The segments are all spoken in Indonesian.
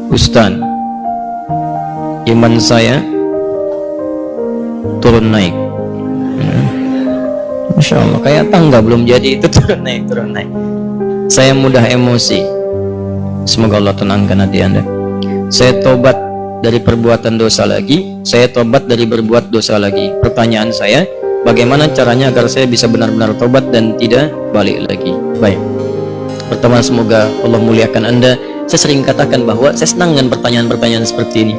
Ustaz, iman saya turun naik. Masya Allah, kayak tangga belum jadi itu turun naik. Saya mudah emosi. Semoga Allah tenangkan hati Anda. Saya tobat dari perbuatan dosa lagi. Saya tobat dari berbuat dosa lagi. Pertanyaan saya, bagaimana caranya agar saya bisa benar-benar tobat dan tidak balik lagi? Baik. Pertama, semoga Allah muliakan Anda. Saya sering katakan bahwa saya senang dengan pertanyaan-pertanyaan seperti ini.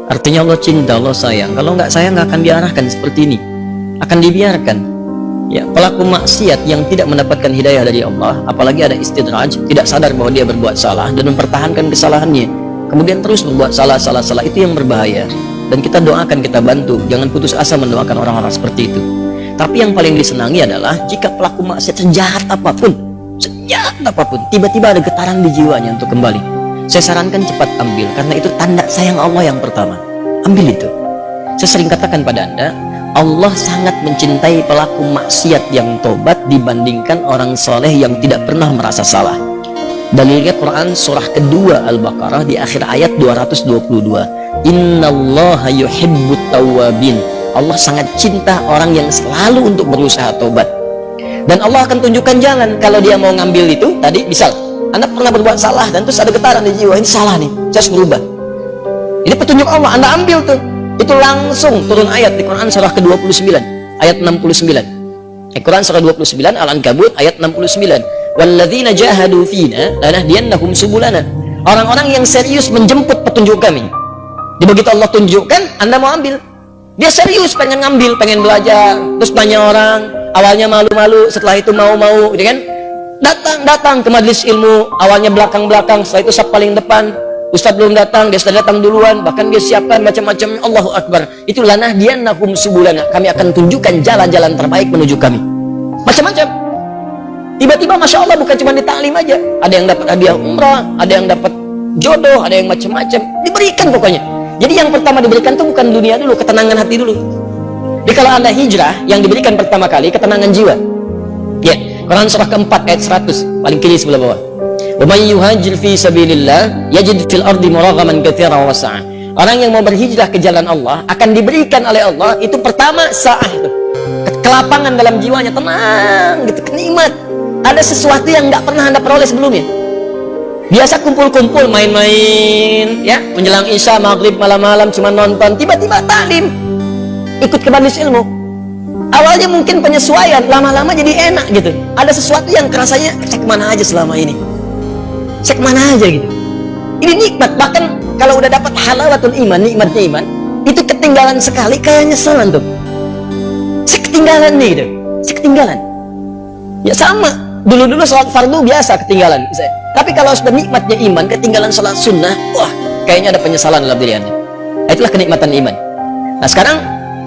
Artinya Allah cinta, Allah sayang. Kalau nggak sayang, nggak akan diarahkan seperti ini. Akan dibiarkan. Ya, pelaku maksiat yang tidak mendapatkan hidayah dari Allah, apalagi ada istidraj, tidak sadar bahwa dia berbuat salah dan mempertahankan kesalahannya, kemudian terus berbuat salah, itu yang berbahaya. Dan kita doakan, kita bantu, jangan putus asa mendoakan orang-orang seperti itu. Tapi yang paling disenangi adalah jika pelaku maksiat sejahat apapun, tiba-tiba ada getaran di jiwanya untuk kembali. Saya sarankan cepat ambil, karena itu tanda sayang Allah yang pertama. Ambil itu. Saya sering katakan pada Anda, Allah sangat mencintai pelaku maksiat yang tobat dibandingkan orang soleh yang tidak pernah merasa salah. Dalilnya Quran surah kedua Al-Baqarah di akhir ayat 222. Innallaha yuhibbut tawwabin. Allah sangat cinta orang yang selalu untuk berusaha tobat. Dan Allah akan tunjukkan jalan kalau dia mau ngambil itu. Tadi misal Anda pernah berbuat salah dan terus ada getaran di jiwa, ini salah nih, saya harus berubah. Ini petunjuk Allah, Anda ambil tuh. Itu langsung turun ayat di Quran surah ke-29 ayat 69. Quran surah 29 Al-Ankabut ayat 69. Walladzina jahadu fina lanahdiyannahum subulana. Orang-orang yang serius menjemput petunjuk kami. Begitu Allah tunjukkan, Anda mau ambil. Dia serius pengen ngambil, pengen belajar, terus tanya orang, awalnya malu-malu, setelah itu mau-mau, gitu kan? Datang ke majelis ilmu, awalnya belakang-belakang, setelah itu sab paling depan. Ustaz belum datang, dia sudah datang duluan, bahkan dia siapkan macam-macam. Allahu Akbar. Itu lanahdiyannahum subulana. Kami akan tunjukkan jalan-jalan terbaik menuju kami. Macam-macam. Tiba-tiba Masya Allah, bukan cuma di taklim aja. Ada yang dapat hadiah umrah, ada yang dapat jodoh, ada yang macam-macam. Diberikan pokoknya. Jadi yang pertama diberikan itu bukan dunia dulu, ketenangan hati dulu. Jadi kalau Anda hijrah, yang diberikan pertama kali ketenangan jiwa. Ya, Quran surah keempat ayat 100, paling kiri sebelah bawah. Wa may yuhajir fi sabilillah yajid fil ardi muraghaman katsiran wa sa'a. Orang yang mau berhijrah ke jalan Allah akan diberikan oleh Allah itu pertama sa'ah itu. Kelapangan dalam jiwanya, tenang gitu, kenikmat. Ada sesuatu yang nggak pernah Anda peroleh sebelumnya. Biasa kumpul-kumpul main-main ya, menjelang Isya, maghrib, malam-malam cuma nonton, tiba-tiba taklim. Ikut ke majelis ilmu. Awalnya mungkin penyesuaian, lama-lama jadi enak gitu. Ada sesuatu yang kerasanya saya kemana aja selama ini. Saya kemana aja gitu. Ini nikmat. Bahkan kalau udah dapat halawatul iman, nikmatnya iman, itu ketinggalan sekali kayak nyesalan tuh. Saya ketinggalan nih gitu. Saya ketinggalan. Ya sama. Dulu-dulu sholat fardu biasa ketinggalan. Tapi kalau sudah nikmatnya iman, ketinggalan sholat sunnah, wah kayaknya ada penyesalan dalam diri Anda. Itulah kenikmatan iman. Nah sekarang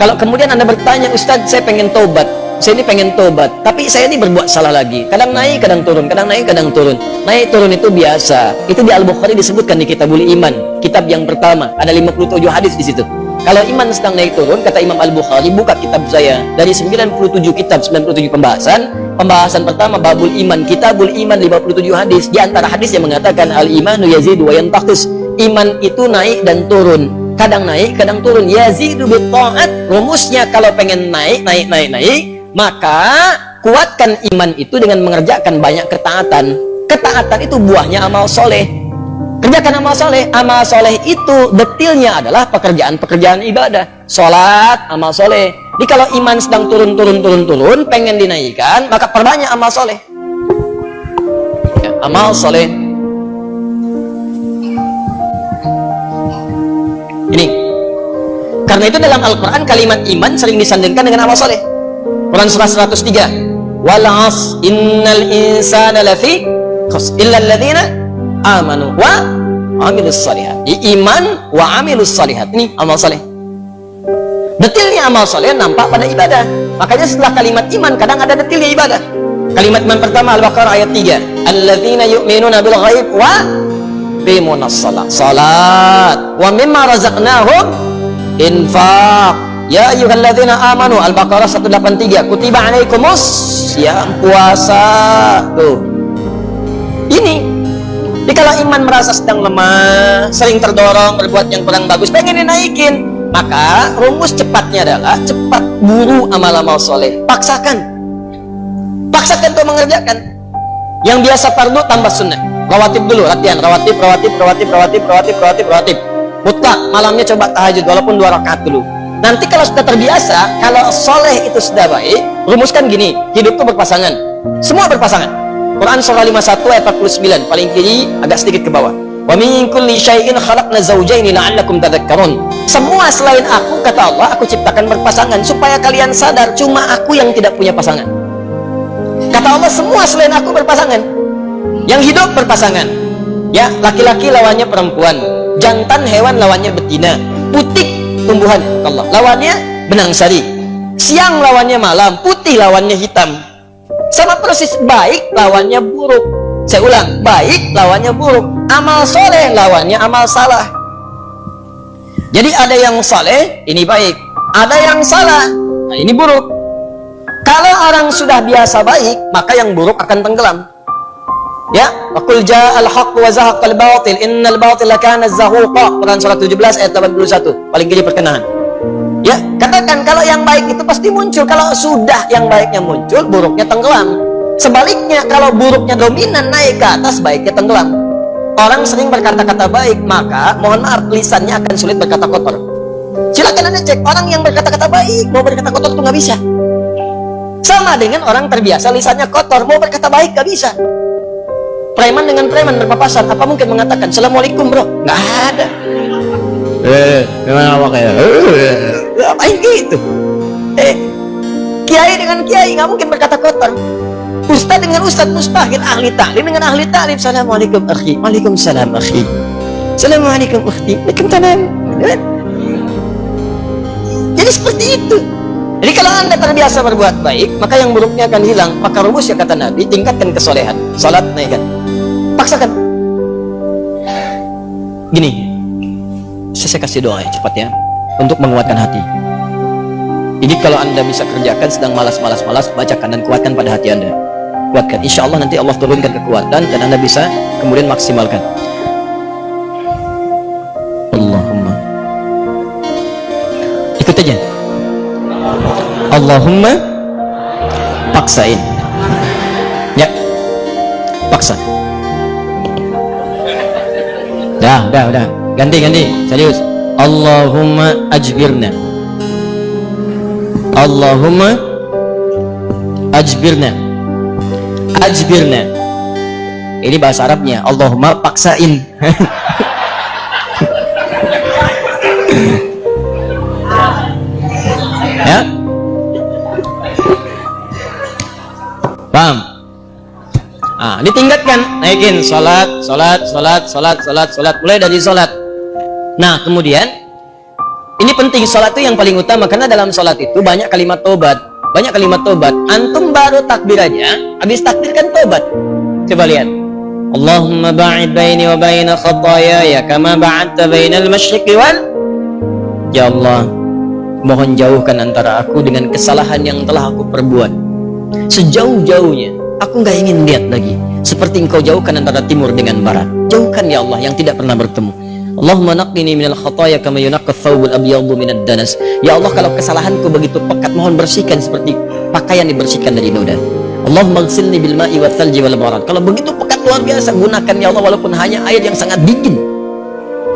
kalau kemudian Anda bertanya, Ustaz saya pengen tobat, saya ini pengen tobat, tapi saya ini berbuat salah lagi. Kadang naik, kadang turun, kadang naik, kadang turun. Naik turun itu biasa. Itu di Al-Bukhari disebutkan di Kitabul Iman, kitab yang pertama. Ada 57 hadis di situ. Kalau iman sedang naik turun, kata Imam Al-Bukhari, buka kitab saya. Dari 97 kitab, 97 pembahasan. Pembahasan pertama, Babul Iman, Kitabul Iman, 57 hadis. Di antara hadis yang mengatakan, Al-imanu yazidu wa yantaqis. Iman itu naik dan turun. Kadang naik, kadang turun. Yazidu bitta'at. Rumusnya kalau pengen naik, maka kuatkan iman itu dengan mengerjakan banyak ketaatan. Ketaatan itu buahnya amal soleh. Kerjakan amal soleh. Amal soleh itu detilnya adalah pekerjaan-pekerjaan ibadah. Sholat, amal soleh. Jadi kalau iman sedang turun, pengen dinaikkan, maka perbanyak amal soleh. Ya, amal soleh. Ini. Karena itu dalam Al-Quran kalimat iman sering disandingkan dengan amal soleh. Quran surah 103. Wal 'asr innal insana lafi khusr illa alladziina amanu wa amilus shalihat. Iman wa amilus shalihat. Ini amal saleh. Detilnya amal saleh nampak pada ibadah. Makanya setelah kalimat iman kadang ada detilnya ibadah. Kalimat iman pertama Al-Baqarah ayat 3. Alladzina yu'minuna bil ghaib wa yuqimunas shalah. Salat wa mimma razaqnahum infaq. Ya ayyuhalladzina amanu, Al-Baqarah 183. Kutiba alaikumus ya puasa. Tuh. Ini Jadi kalau iman merasa sedang lemah, sering terdorong berbuat yang kurang bagus, pengen dinaikin, maka rumus cepatnya adalah cepat buru amal-amal soleh. Paksakan untuk mengerjakan. Yang biasa fardu tambah sunnah. Rawatib dulu, latihan rawatib. Mutlak malamnya coba tahajud walaupun 2 rakaat dulu. Nanti kalau sudah terbiasa, kalau soleh itu sudah baik, rumuskan gini, hidup itu berpasangan, semua berpasangan. Quran surah 51 ayat 49, paling kiri agak sedikit ke bawah. Wa min kulli syai'in khalaqna zawjaini la'allakum tadhakkarun. Semua selain aku, kata Allah, aku ciptakan berpasangan supaya kalian sadar cuma aku yang tidak punya pasangan. Kata Allah, semua selain aku berpasangan. Yang hidup berpasangan. Ya, laki-laki lawannya perempuan, jantan hewan lawannya betina, putih tumbuhan Allah lawannya benang sari, siang lawannya malam, putih lawannya hitam. Sama persis, baik lawannya buruk. Saya ulang, baik lawannya buruk. Amal soleh lawannya amal salah. Jadi ada yang soleh, ini baik. Ada yang salah, nah ini buruk. Kalau orang sudah biasa baik, maka yang buruk akan tenggelam. Ya, waqul ja'al haqq wa zahaqal batil innal batila kana zahuqa. Quran surah 17 ayat 81. Paling kiri perkenahan. Ya, katakan kalau yang baik itu pasti muncul. Kalau sudah yang baiknya muncul, buruknya tenggelam. Sebaliknya, kalau buruknya dominan naik ke atas, baiknya tenggelam. Orang sering berkata-kata baik, maka mohon maaf, lisannya akan sulit berkata kotor. Silakan Anda cek, orang yang berkata-kata baik mau berkata kotor itu nggak bisa. Sama dengan orang terbiasa lisannya kotor, mau berkata baik nggak bisa. Preman dengan preman berpapasan, apa mungkin mengatakan Assalamualaikum bro? Nggak ada. Gimana apa kayak? Ngapain gitu? Kiai dengan kiai nggak mungkin berkata kotor. Ustaz dengan ustaz mustahil. Ahli ta'lim dengan ahli ta'lim. Assalamualaikum akhi. Waalaikumsalam akhi. Assalamualaikum ukhti. Waalaikumsalam. Jadi seperti itu. Jadi kalau Anda terbiasa berbuat baik, maka yang buruknya akan hilang. Maka rumusnya kata Nabi, tingkatkan kesolehan. Salat naikkan. Paksakan. Gini. Saya kasih doa ya, cepat ya, untuk menguatkan hati. Ini kalau Anda bisa kerjakan, sedang malas, bacakan dan kuatkan pada hati Anda. Kuatkan, insya Allah nanti Allah turunkan kekuatan dan Anda bisa kemudian maksimalkan. Allahumma, ikut aja. Allahumma, paksain. Ya, paksa. Udah. Ganti, serius. Allahumma ajbirna. Allahumma ajbirna. Ajbirna. Ini bahasa Arabnya. Allahumma paksain. Ya. Paham? Ditingkatkan, naikin salat, mulai dari salat. Nah, kemudian ini penting, salat itu yang paling utama karena dalam salat itu banyak kalimat tobat. Antum baru takbir aja, habis takbir kan tobat. Coba lihat. Allahumma ba'id baini wa baina khataaya kama ba'adta bainal masyriqi wal. Ya Allah, mohon jauhkan antara aku dengan kesalahan yang telah aku perbuat sejauh-jauhnya. Aku nggak ingin lihat lagi seperti engkau jauhkan antara timur dengan barat. Jauhkan ya Allah yang tidak pernah bertemu. Allahumma naqqini minal khataaya kama yunaqqa thawbul abyadu minad danas. Ya Allah, kalau kesalahanku begitu pekat, mohon bersihkan seperti pakaian dibersihkan dari noda. Allahumma ighsilni bil ma'i wath thalji wal barad. Kalau begitu pekat luar biasa, gunakan ya Allah walaupun hanya air yang sangat dingin.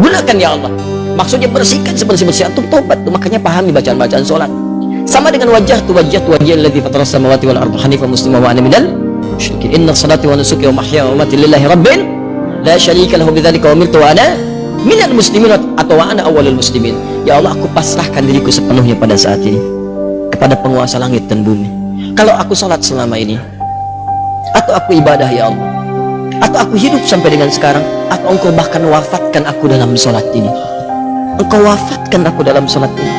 Gunakan ya Allah. Maksudnya bersihkan sebersih-bersih. Antum tobat tuh, makanya pahami bacaan-bacaan salat. Sama dengan wajah alladzi fatara samawati wal arda hanifan musliman wa ana minal musyrikin. Inna salati wa nusuki wa mahyaya wa mamati lillahi rabbil la syarika lahu bidzalika umirtu wa ana minal muslimin atau wa ana awwalul muslimin. Ya Allah, aku pasrahkan diriku sepenuhnya pada saat ini kepada penguasa langit dan bumi. Kalau aku salat selama ini, atau aku ibadah ya Allah, atau aku hidup sampai dengan sekarang, atau engkau bahkan wafatkan aku dalam salat ini, engkau wafatkan aku dalam salat ini,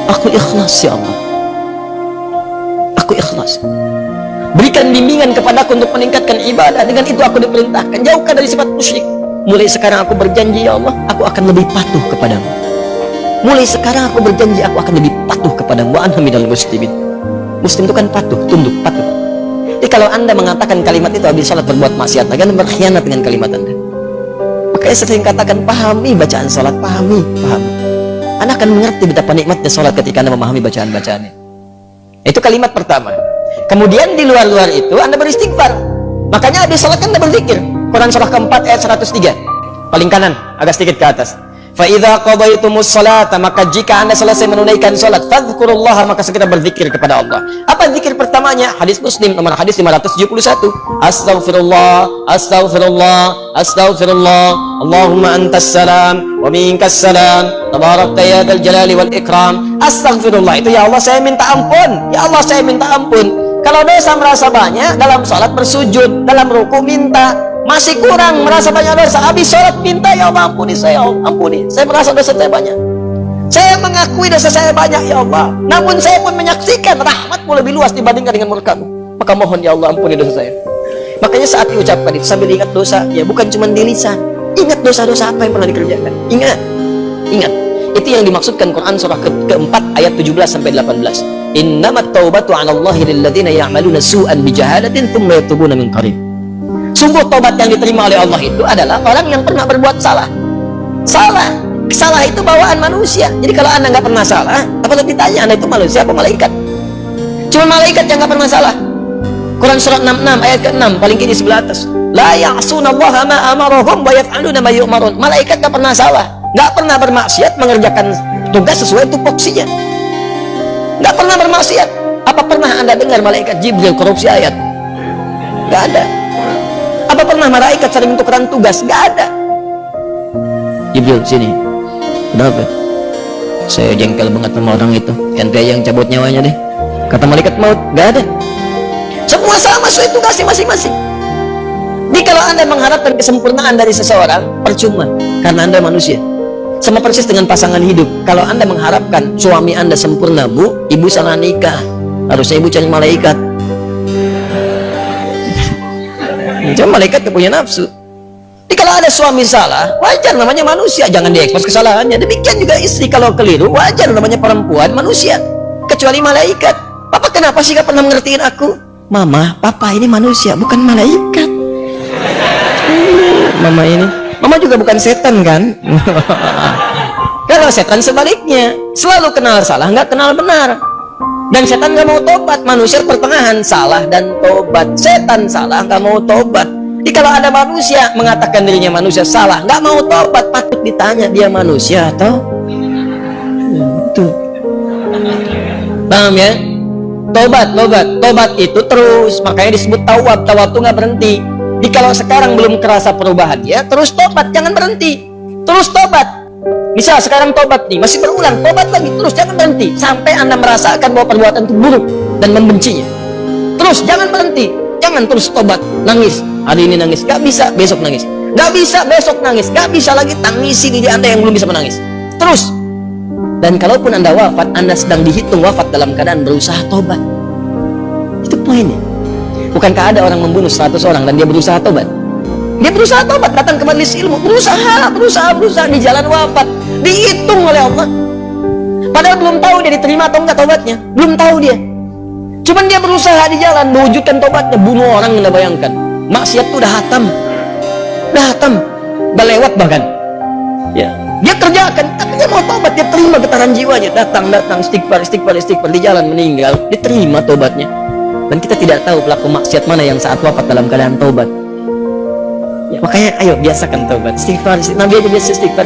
aku ikhlas ya Allah, aku ikhlas. Berikan bimbingan kepadaku untuk meningkatkan ibadah. Dengan itu aku diperintahkan, jauhkan dari sifat musyrik. Mulai sekarang aku berjanji ya Allah, aku akan lebih patuh kepadamu. Mulai sekarang aku berjanji, aku akan lebih patuh kepadamu. Wa ana minal muslimin. Muslim itu kan patuh, tunduk, patuh. Jadi kalau Anda mengatakan kalimat itu habis salat berbuat maksiat, Anda berkhianat dengan kalimat Anda. Makanya sering katakan, pahami bacaan sholat, pahami. Anda akan mengerti betapa nikmatnya sholat ketika Anda memahami bacaan-bacaannya. Itu kalimat pertama. Kemudian di luar-luar itu Anda beristighfar. Makanya habis sholat kan Anda berzikir. Quran surah keempat ayat 103. Paling kanan, agak sedikit ke atas. فَإِذَا قَضَيْتُمُ الصَّلَاةَ, maka jika Anda selesai menunaikan salat, fadhkurullaha, maka segera berzikir kepada Allah. Apa zikir pertamanya? Hadis Muslim nomor hadis 571. Astaghfirullah, astaghfirullah, astaghfirullah. Allahumma antas salam wa minkas salam. Tabarakta ya dzal jalali wal ikram. Astaghfirullah itu, ya Allah saya minta ampun. Ya Allah saya minta ampun. Kalau dosa merasa banyak, dalam salat bersujud, dalam ruku minta. Masih kurang, merasa banyak dosa, habis sholat minta, ya Allah ampuni saya, ampuni. Saya merasa dosa saya banyak. Saya mengakui dosa saya banyak, ya Allah. Namun saya pun menyaksikan rahmatmu lebih luas dibandingkan dengan murkamu. Maka mohon ya Allah ampuni dosa saya. Makanya saat diucapkan itu sambil ingat dosa, ya bukan cuma di lisan. Ingat dosa-dosa apa yang pernah dikerjakan. Ingat. Itu yang dimaksudkan Quran surah keempat ayat 17-18. Innamat taubatu 'ala Allahi lil ladzina ya'maluna su'an bijahalatin tsumma yatubuna min qarib. Sungguh tobat yang diterima oleh Allah itu adalah orang yang pernah berbuat salah. Salah itu bawaan manusia. Jadi kalau Anda nggak pernah salah, apalagi ditanya Anda itu manusia apa malaikat? Cuma malaikat yang nggak pernah salah. Quran surat 66 ayat ke-6 paling kiri sebelah atas. La ya'sunallaha ma amarahum wa yaf'aluna ma yu'marun. Malaikat nggak pernah salah, nggak pernah bermaksiat, mengerjakan tugas sesuai tupoksinya. Nggak pernah bermaksiat. Apa pernah Anda dengar malaikat Jibril korupsi ayat? Nggak ada. Apa pernah malaikat sering tukeran tugas? Nggak ada. Jibril sini. Kenapa? Saya jengkel banget sama orang itu. Ente yang cabut nyawanya deh. Kata malaikat maut, nggak ada. Semua sama sesuai tugasnya masing-masing. Jadi kalau Anda mengharapkan kesempurnaan dari seseorang, percuma, karena Anda manusia. Sama persis dengan pasangan hidup. Kalau Anda mengharapkan suami Anda sempurna, Bu, ibu salah nikah. Harusnya ibu cari malaikat. Cuma malaikat gak punya nafsu. Jadi kalau ada suami salah, wajar, namanya manusia, jangan diekspos kesalahannya. Demikian juga istri kalau keliru, wajar, namanya perempuan, manusia. Kecuali malaikat. Papa kenapa sih gak pernah mengertiin aku? Mama, papa ini manusia, bukan malaikat. Mama juga bukan setan kan? Kalau setan sebaliknya, selalu kenal salah, nggak kenal benar. Dan setan nggak mau tobat. Manusia pertengahan, salah dan tobat. Setan salah, nggak mau tobat. Jadi kalau ada manusia mengatakan dirinya manusia salah, nggak mau tobat, patut ditanya dia manusia atau itu. Paham ya? Tobat itu terus. Makanya disebut tawab. Tawab itu nggak berhenti. Jadi kalau sekarang belum kerasa perubahan ya, terus tobat, jangan berhenti. Terus tobat. Misal sekarang tobat nih, masih berulang, tobat lagi, terus jangan berhenti sampai Anda merasakan bahwa perbuatan itu buruk dan membencinya. Terus jangan berhenti, jangan terus tobat. Nangis, hari ini nangis, gak bisa, besok nangis, gak bisa, besok nangis, gak bisa lagi, tangisi diri Anda yang belum bisa menangis. Terus. Dan kalaupun Anda wafat, Anda sedang dihitung wafat dalam keadaan berusaha tobat. Itu poinnya. Bukankah ada orang membunuh 100 orang dan dia berusaha tobat? Dia berusaha tobat, datang ke majelis ilmu, berusaha di jalan wafat, dihitung oleh Allah. Padahal belum tahu dia diterima atau enggak tobatnya, belum tahu dia. Cuman dia berusaha di jalan mewujudkan tobatnya, bunuh orang. Anda bayangkan, maksiat itu udah hatam, udah lewat bahkan. Ya, dia kerjakan, tapi dia mau tobat, dia terima getaran jiwanya, datang, istighfar di jalan meninggal, diterima tobatnya. Dan kita tidak tahu pelaku maksiat mana yang saat wafat dalam keadaan tobat. Ya, makanya ayo biasakan tobat, istighfar. Nabi aja biasa istighfar.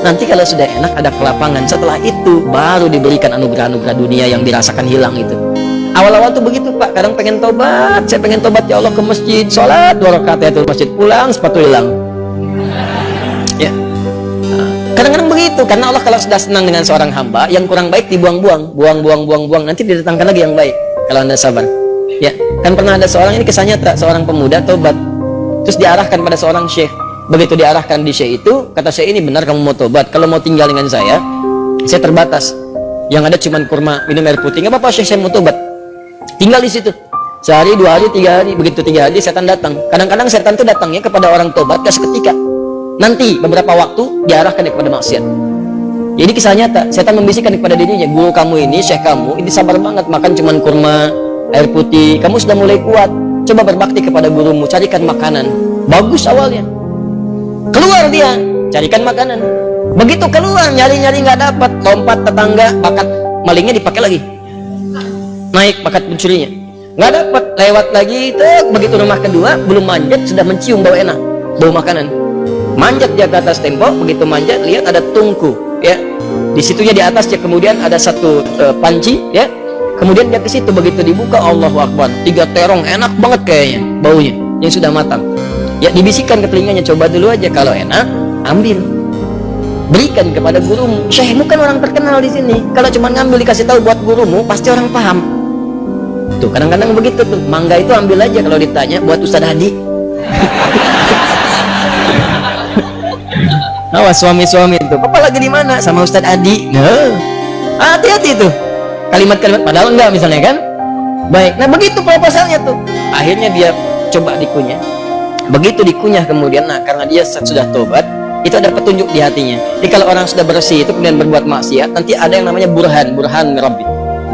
Nanti kalau sudah enak ada kelapangan, setelah itu baru diberikan anugerah-anugerah dunia yang dirasakan hilang itu. Awal-awal tuh begitu Pak, kadang pengen tobat, saya pengen tobat ya Allah, ke masjid, sholat 2 rakaat ya tuh masjid, pulang sepatu hilang. Ya, kadang-kadang begitu, karena Allah kalau sudah senang dengan seorang hamba, yang kurang baik dibuang-buang, buang, nanti didatangkan lagi yang baik kalau Anda sabar. Ya, kan pernah ada seorang, ini kisah nyata, seorang pemuda tobat. Terus diarahkan pada seorang syekh. Begitu diarahkan di syekh itu, kata syekh, ini benar kamu mau tobat. Kalau mau tinggal dengan saya terbatas. Yang ada cuma kurma, minum air putih. Nggak apa-apa syekh, saya mau tobat. Tinggal di situ. Sehari, 2 hari, 3 hari. Begitu 3 hari, setan datang. Kadang-kadang setan itu datangnya kepada orang tobat, gak seketika. Nanti, beberapa waktu, diarahkan kepada maksiat. Jadi kisah nyata, setan membisikkan kepada dirinya, guru kamu ini, syekh kamu, ini sabar banget, makan cuma kurma, air putih. Kamu sudah mulai kuat. Coba berbakti kepada gurumu, carikan makanan. Bagus awalnya. Keluar dia, carikan makanan. Begitu keluar, nyari-nyari nggak dapat, lompat tetangga, bakat malingnya dipakai lagi. Naik bakat pencurinya, nggak dapat, lewat lagi. Begitu rumah kedua, belum manjat, sudah mencium bau enak, bau makanan. Manjat dia ke atas tembok, begitu manjat, lihat ada tungku, ya. Di situnya di atasnya kemudian ada satu panci, ya. Kemudian dia ke situ, begitu dibuka, Allahu Akbar, 3 terong, enak banget kayaknya baunya, yang sudah matang. Ya, dibisikkan ke telinganya, coba dulu aja, kalau enak, ambil, berikan kepada gurumu. Syekhmu kan orang terkenal di sini. Kalau cuma ngambil dikasih tahu buat gurumu, pasti orang paham. Tuh, kadang-kadang begitu tuh. Mangga itu ambil aja kalau ditanya buat Ustadz Hadi. Awas suami-suami itu, Papa lagi di mana? Sama Ustadz Adi. Nah, hati-hati tuh. Kalimat-kalimat padahal enggak misalnya kan. Baik, nah begitu proposalnya tuh. Akhirnya dia coba dikunyah. Begitu dikunyah kemudian, nah karena dia sudah tobat, itu ada petunjuk di hatinya. Jadi kalau orang sudah bersih itu kemudian berbuat maksiat, nanti ada yang namanya burhan Rabbi.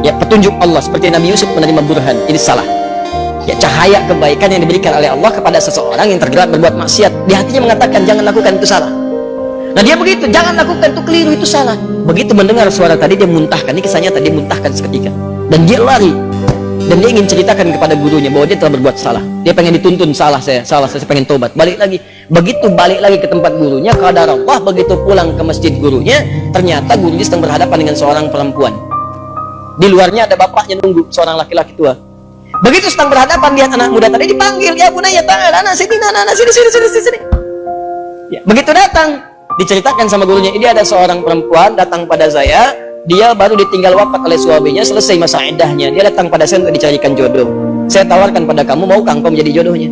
Ya, petunjuk Allah, seperti Nabi Yusuf menerima burhan, ini salah. Ya, cahaya kebaikan yang diberikan oleh Allah kepada seseorang yang tergerak berbuat maksiat, di hatinya mengatakan jangan lakukan itu salah. Nah dia begitu, jangan lakukan itu keliru, itu salah. Begitu mendengar suara tadi dia muntahkan, ini kisahnya tadi, muntahkan seketika. Dan dia lari, dan dia ingin ceritakan kepada gurunya bahwa dia telah berbuat salah. Dia pengen dituntun, salah saya pengen tobat. Balik lagi, begitu balik lagi ke tempat gurunya, qadar Allah, begitu pulang ke masjid gurunya, ternyata gurunya sedang berhadapan dengan seorang perempuan. Di luarnya ada bapaknya nunggu, seorang laki-laki tua. Begitu sedang berhadapan, lihat anak muda tadi dipanggil, ya bunaya, anak sini, anak sini. Ya, begitu datang, diceritakan sama gurunya, ini ada seorang perempuan datang pada saya, dia baru ditinggal wafat oleh suaminya, selesai masa iddahnya, dia datang pada saya untuk dicarikan jodoh. Saya tawarkan pada kamu, maukah engkau menjadi jodohnya?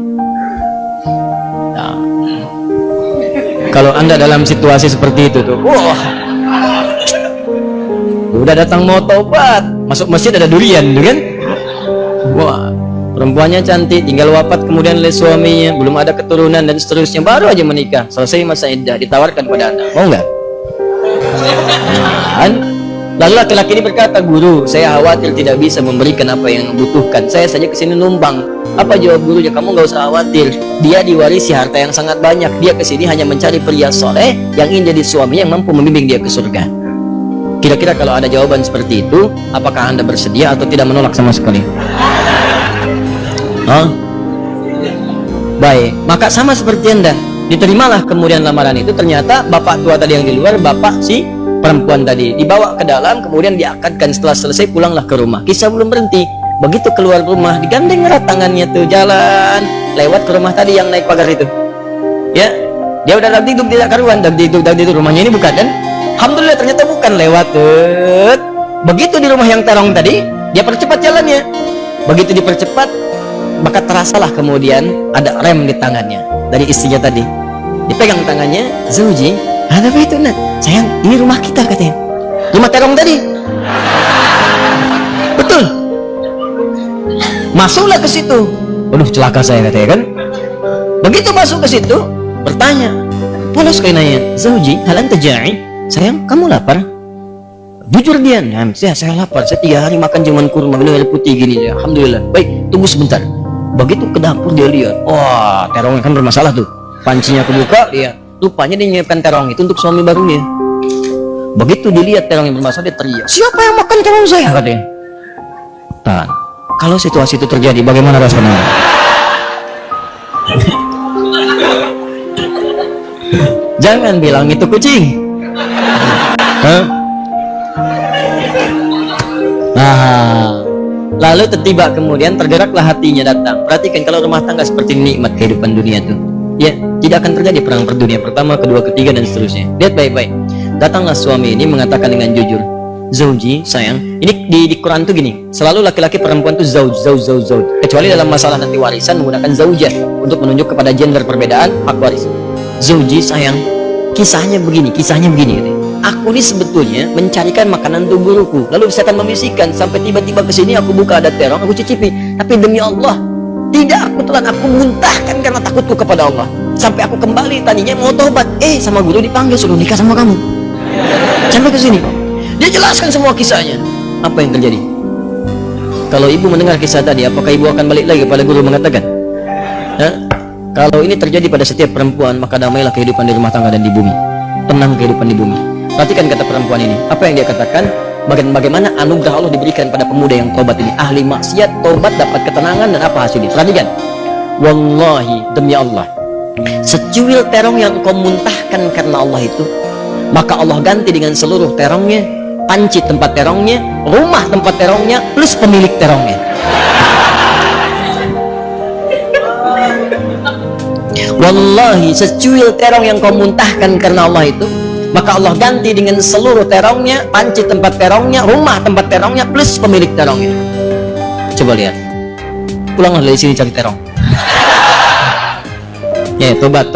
Nah, kalau anda dalam situasi seperti itu tuh, wah, udah datang mau tobat, masuk masjid ada durian tuh kan. Wah, perempuannya cantik, tinggal wafat kemudian oleh suaminya, belum ada keturunan dan seterusnya, baru aja menikah, selesai masa iddah, ditawarkan pada anda, mau nggak? Nah, lalu laki-laki ini berkata, guru, saya khawatir tidak bisa memberikan apa yang butuhkan, saya saja kesini numpang. Apa jawab gurunya? Kamu nggak usah khawatir, dia diwarisi harta yang sangat banyak, dia kesini hanya mencari pria soleh yang ingin jadi suaminya, yang mampu membimbing dia ke surga. Kira-kira kalau ada jawaban seperti itu, apakah anda bersedia atau tidak menolak sama sekali? Baik, maka sama seperti anda, diterimalah kemudian lamaran itu. Ternyata bapak tua tadi yang di luar, bapak si perempuan tadi, dibawa ke dalam, kemudian diakadkan. Setelah selesai pulanglah ke rumah. Kisah belum berhenti, begitu keluar rumah digandeng erat tangannya tuh, jalan lewat ke rumah tadi yang naik pagar itu. Ya, dia udah dagdikduk, tidak karuan, dagdikduk rumahnya ini bukan, dan alhamdulillah ternyata bukan, lewat tuh. Begitu di rumah yang terong tadi, dia percepat jalannya. Begitu dipercepat, maka terasalah kemudian ada rem di tangannya dari istrinya tadi. Dipegang tangannya, Zauji, ada apa itu nak? Sayang, ini rumah kita katanya. Rumah terong tadi. Betul. Masuklah ke situ. Aduh, celaka saya katanya kan. Begitu masuk ke situ, bertanya, polos kayak nanya, Zauji, hal anta ja'i? Sayang, kamu lapar? Jujur dia, nah, saya lapar. Saya 3 hari makan cuman kurma, minum air putih gini ya. Alhamdulillah. Baik, tunggu sebentar. Begitu ke dapur dia lihat, wah, terongnya kan bermasalah tuh. Pancinya kebuka, dia rupanya dia nyiapkan terong itu untuk suami barunya. Begitu dilihat terong yang bermasalah, dia teriak, siapa yang makan terong saya? Katanya. Tahan. Kalau situasi itu terjadi, bagaimana rasanya? Jangan bilang itu kucing. Nah, lalu tiba kemudian tergeraklah hatinya datang. Perhatikan, kalau rumah tangga seperti nikmat kehidupan dunia tuh, ya tidak akan terjadi perang per dunia pertama, kedua, ketiga dan seterusnya. Lihat baik-baik. Datanglah suami ini mengatakan dengan jujur, Zauji, sayang, ini di Quran tuh gini, selalu laki-laki perempuan tuh zauj, kecuali dalam masalah nanti warisan menggunakan zaujah untuk menunjuk kepada gender perbedaan hak waris. Zauji, sayang, kisahnya begini. Aku ini sebetulnya mencarikan makanan untuk guruku, lalu saya akan membisikkan sampai tiba-tiba ke sini aku buka ada terong, aku cicipi. Tapi demi Allah, tidak, aku telan, aku muntahkan karena takutku kepada Allah. Sampai aku kembali tadinya mau tobat, sama guru dipanggil suruh nikah sama kamu. Sampai ke sini, dia jelaskan semua kisahnya. Apa yang terjadi? Kalau ibu mendengar kisah tadi, apakah ibu akan balik lagi kepada guru mengatakan? Kalau ini terjadi pada setiap perempuan, maka damailah kehidupan di rumah tangga dan di bumi. Tenang kehidupan di bumi. Perhatikan kata perempuan ini. Apa yang dia katakan? Bagaimana anugerah Allah diberikan pada pemuda yang tobat ini. Ahli maksiat, tobat, dapat ketenangan, dan apa hasilnya? Perhatikan. Wallahi, demi Allah, secuil terong yang kau muntahkan karena Allah itu, maka Allah ganti dengan seluruh terongnya, panci tempat terongnya, rumah tempat terongnya, plus pemilik terongnya. Wallahi, secuil terong yang kau muntahkan karena Allah itu, maka Allah ganti dengan seluruh terongnya, panci tempat terongnya, rumah tempat terongnya, plus pemilik terongnya. Coba lihat, pulanglah dari sini cari terong. Ya, tobat.